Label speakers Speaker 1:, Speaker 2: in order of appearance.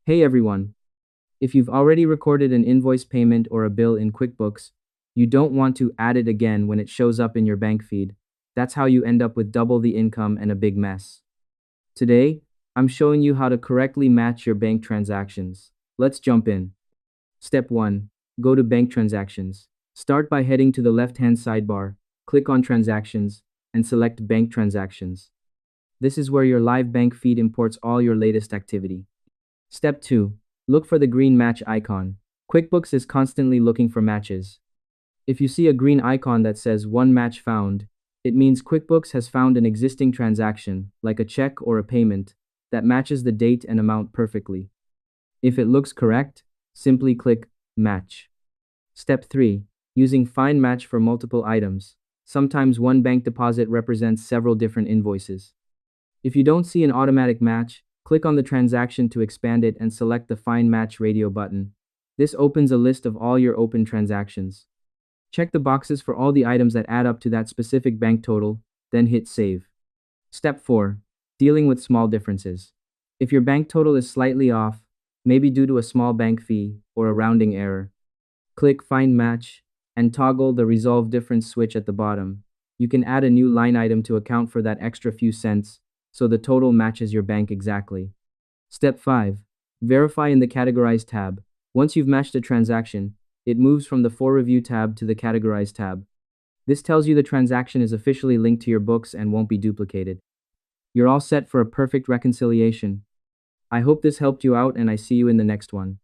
Speaker 1: Hey everyone, if you've already recorded an invoice payment or a bill in QuickBooks, you don't want to add it again when it shows up in your bank feed. That's how you end up with double the income and a big mess. Today, I'm showing you how to correctly match your bank transactions. Let's jump in. Step 1. Go to Bank Transactions. Start by heading to the left-hand sidebar, click on Transactions, and select Bank Transactions. This is where your live bank feed imports all your latest activity. Step 2. Look for the green match icon. QuickBooks is constantly looking for matches. If you see a green icon that says one match found, it means QuickBooks has found an existing transaction, like a check or a payment, that matches the date and amount perfectly. If it looks correct, simply click Match. Step 3. Using Find Match for multiple items. Sometimes one bank deposit represents several different invoices. If you don't see an automatic match, click on the transaction to expand it and select the Find Match radio button. This opens a list of all your open transactions. Check the boxes for all the items that add up to that specific bank total, then hit Save. Step 4. Dealing with small differences. If your bank total is slightly off, maybe due to a small bank fee or a rounding error, click Find Match and toggle the Resolve Difference switch at the bottom. You can add a new line item to account for that extra few cents, so the total matches your bank exactly. Step 5. Verify in the Categorize tab. Once you've matched a transaction, it moves from the For Review tab to the Categorize tab. This tells you the transaction is officially linked to your books and won't be duplicated. You're all set for a perfect reconciliation. I hope this helped you out and I see you in the next one.